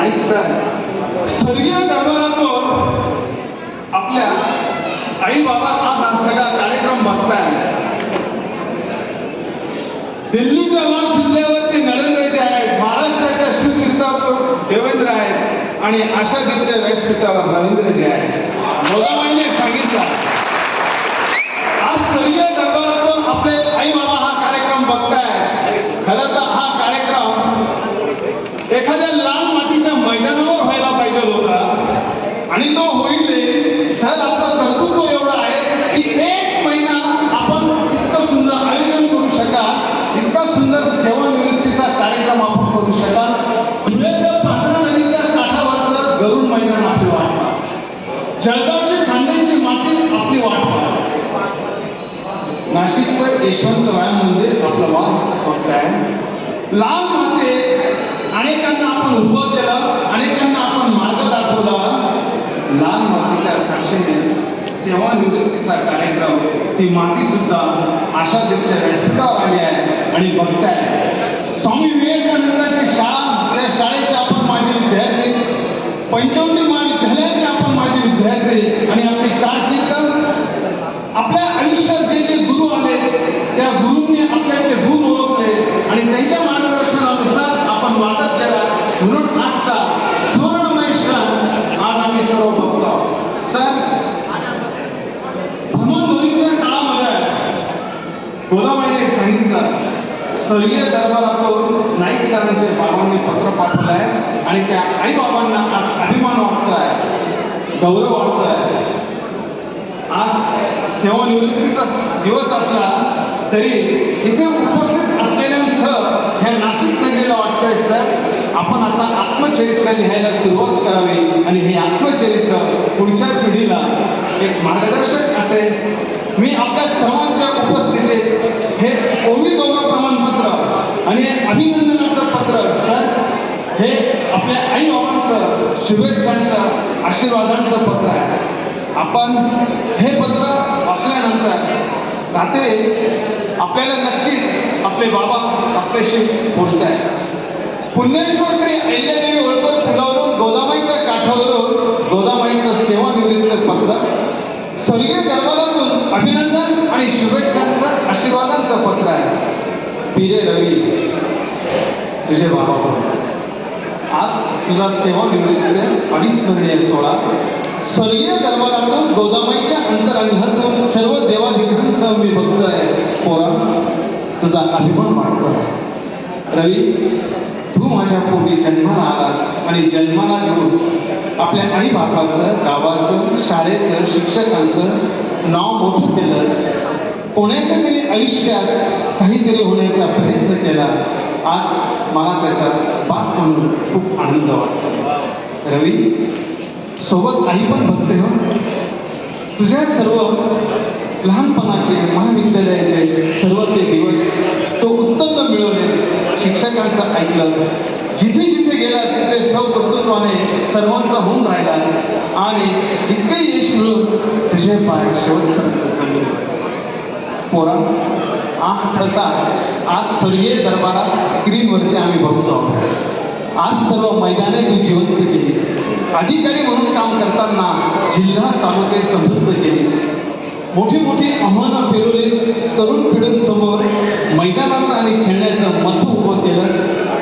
Naik sir स्वर्गीय दरबारातून आपल्या आई बाबा आज हा सगळा कार्यक्रम बघताय. दिल्लीच्या लाल किल्ल्यावरती नरेंद्रजी आहेत, महाराष्ट्राच्या शिवतीर्थावर देवेंद्र आहेत आणि आशादीपच्या व्यासपीठावर रवींद्रजी आहेत. गोदाबाईने सांगितलं आज स्वर्गीय दरबारातून आपले आई बाबा हा कार्यक्रम बघताय. खरं तर हा कार्यक्रम एखाद्या लाल मातीच्या मैदानावर व्हायला पाहिजे होता आणि तो होईल. सर आपलं कर्तृत्व एवढं आहे की 1 महिना आपण इतकं सुंदर आयोजन करू शकाल, इतका सुंदर सेवानिवृत्तीचा कार्यक्रम आपण करू शकाल. धुळ्याच्या पांझरा नदीच्या काठावरचं गरुड मैदान आपली वाट पाहत, जळगावची खांद्याची माती आपली वाट पाहत, नाशिकचं यशवंत व्यायाम मंदिर आपलं वाट बघताय. लाल माते अनेकांना आपण उभं केलं, अनेकांना आपण मार्ग दाखवला. लाल मातीच्या साक्षीने सेवानिवृत्तीचा कार्यक्रम ती माती सुद्धा आशादीपच्या व्यासपीठावर आली आहे आणि बघताय. स्वामी विवेकानंदाची शाळा, त्या शाळेचे आपण माझे विद्यार्थी, पंचवटी महाविद्यालयाचे आपण माझे विद्यार्थी आणि आपली कारकीर्द आपल्या आयुष्यात जे जे गुरु आले त्या गुरूंनी आपल्याकडे गुण ओळखले आणि त्यांच्या मार्गदर्शनानुसार आपण वागत गेला. म्हणून आजचा सुवर्णमय क्षण आज आम्ही सर्व बघतो. सर भ्रमणध्वनीच्या काळामध्ये गोदाबाईने सांगितलं स्वर्गीय दरबारातून नाईक सरांचे बाबांनी पत्र पाठवलं आहे आणि त्या आई बाबांना आज अभिमान वाटतोय, गौरव वाटतोय. आज सेवानिवृत्तीचा दिवस असला तरी इथे उपस्थित असलेल्यांसह ह्या नाशिक नगरीला वाटतंय सर आपण आता आत्मचरित्र लिहायला सुरुवात करावी आणि हे आत्मचरित्र पुढच्या पिढीला एक मार्गदर्शक असेल. मी आपल्या सर्वांच्या उपस्थितीत हे ओवी गौरव प्रमाणपत्र आणि हे अभिनंदनाचं पत्र सर हे आपल्या आई बाबांचं शुभेच्छांचं आशीर्वादांचं पत्र आहे. आपण हे पत्र वाचल्यानंतर रात्री आपल्याला नक्कीच आपले बाबा आपल्याशी बोलत आहेत. पुण्यश्लोक श्री अहिल्यादेवी होळकर पुलावरून गोदाबाईच्या काठावरून गोदाबाईचं सेवानिवृत्त पत्र, स्वर्गीय दरबारातून अभिनंदन आणि शुभेच्छांचं आशीर्वादांचं पत्र आहे. पिरे रवी तुझे बाबा आज तुझा सेवानिवृत्त अविस्मरणीय सोहळा स्वर्गीय दरबारातून गोदाबाईच्या अंतरंगातून सर्व देवाधिकांसह मी बघतोय. पोरा तुझा अभिमान वाटतोय. रवी तू माझ्या पोटी जन्माला आलास आणि जन्माला घेऊन आपल्या आई बापाचं, गावाचं, शाळेचं, शिक्षकांचं नाव मोठं केलंस. कोणाच्या तरी आयुष्यात काहीतरी होण्याचा प्रयत्न केला. आज मला त्याचा बाप म्हणून खूप आनंद वाटतो. रवी सोबत आई पण बघते हो. तुझ्या सर्व लहानपणाचे महाविद्यालयाचे सर्व ते दिवस तो उत्तम मिळवलेस, शिक्षकांचं ऐकलं, जिथे जिथे गेलास तिथे स्वकर्तृत्वाने सर्वांचा होऊन राहिलास आणि इतके यश मिळून तुझे पाय शेवटपर्यंत जमले. पोरा 8 ठसा आज स्वर्गीय दरबारात स्क्रीनवरती आम्ही बघतो. आज सर्व मैदाने तू जिवंत केलीस. अधिकारी म्हणून काम करताना जिल्हा तालुके समृद्ध केलीस. मोठी मोठी आव्हानं पेरवलीस. तरुण पिढींसमोर मैदानाचं आणि खेळण्याचं मत उभं केलंस.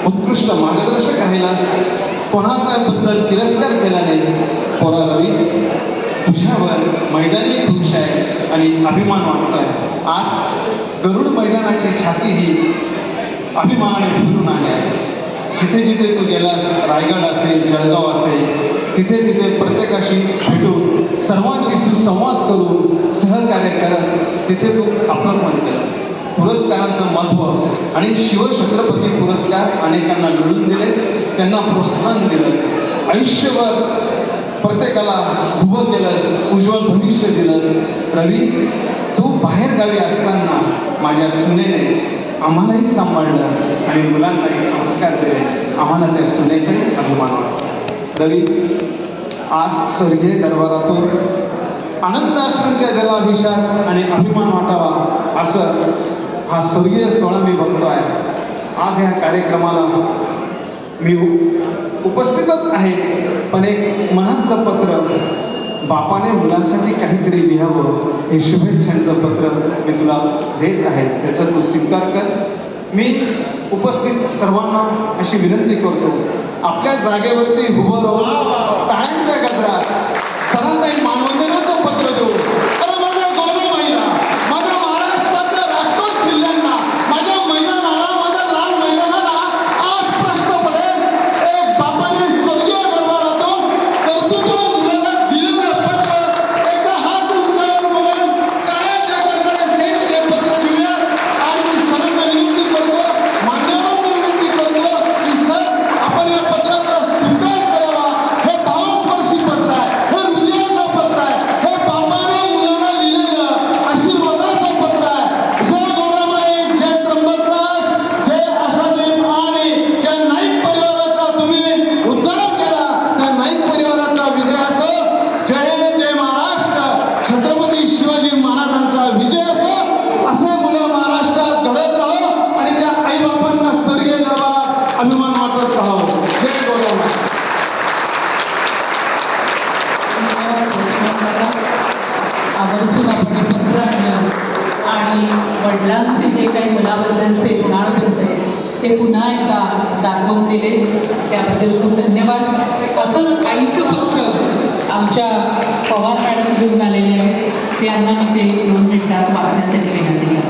उत्कृष्ट मार्गदर्शक राहिलास. कोणाचा बद्दल तिरस्कार केला नाही. पोरा रवी तुझ्यावर मैदानी खुश आहे आणि अभिमान वाटतोय. आज गरुड मैदानाची छाती ही अभिमानाने भरून आली आहे. जिथे जिथे तू गेलास, रायगड असेल, जळगाव असेल, तिथे तिथे प्रत्येकाशी भेटून सर्वांशी सुसंवाद करून सहकार्य करत तिथे तू आपलं मन केलं. पुरस्कारांचं महत्त्व आणि शिवछत्रपती पुरस्कार अनेकांना मिळवून दिलेस, त्यांना प्रोत्साहन दिलं. आयुष्यभर प्रत्येकाला उभं केलंस, उज्ज्वल भविष्य दिलंस. रवी तू बाहेर गावी असताना माझ्या सुनेने आम्हालाही सांभाळलं आणि मुलांनाही संस्कार दिले. आम्हाला त्या सुनेचाही अभिमान वाटतो. रवी आज स्वर्गीय दरबारातून अनंताश्रमच्या जलाभिषेक आणि अभिमान वाटावा असं हा स्वर्गीय सोहळा मी बघतोय. आज ह्या कार्यक्रमाला मी उपस्थितच आहे, पण एक मनातलं पत्र बापाने मुलासाठी काहीतरी लिहावं हे शुभेच्छांचं पत्र मी तुला देत आहे, त्याचा तू स्वीकार कर. मी उपस्थित सर्वांना अशी विनंती करतो, आपल्या जागेवरती उभं राहून टाळ्यांच्या गजरात सरांना एक मानवंदनाचं पत्र देऊ. अरे माझ्या गौरवबाईला, माझ्या महाराष्ट्रातल्या राजकोट जिल्ह्यांना, माझ्या मैदानाला, माझ्या लाल मैदानाला आज प्रश्न पडेल, एक बापाने स्वर्गीय दरबारातून कर्तृत्व मुलांना दिलेलं पत्र एकदा हात उंचावून बघून टाळ्यांच्या गजरात सेट हे पत्र देऊया. आणि मी सरांना विनंती करतो, मान्यवरांना विनंती करतो की सर आपण या पत्राचा स्वीकार करावा. हे भावस्पर्शी पत्र आहे, हे हृदयाचं पत्र आहे, हे बापाने मुलांना लिहिलेलं आशीर्वादाचं पत्र आहे. जय गोराबाई, जय त्र्यंबकराज, जय आशादेव. आणि ज्या नाईक परिवाराचा तुम्ही उद्धार केला त्या नाईक परिवाराचा विजय असो. जय जय महाराष्ट्र, छत्रपती शिवाजी महाराजांचा विजय असो. असे मुलं महाराष्ट्रात घडत राहो आणि त्या आईबापांना स्वर्गीय दरबारात अभिमान वाटत राहो. जय गोराबाई. आवर्जून आपण हे पत्र आणलं आणि वडिलांचे जे काही मुलाबद्दलचे ऋणाळ होते ते पुन्हा एकदा दाखवून दिले, त्याबद्दल खूप धन्यवाद. असंच आईचं पत्र आमच्या पवार मॅडम घेऊन आलेले आहेत, त्यांना मी ते 2 मिनिटात वाचण्यासाठी विनंती करते.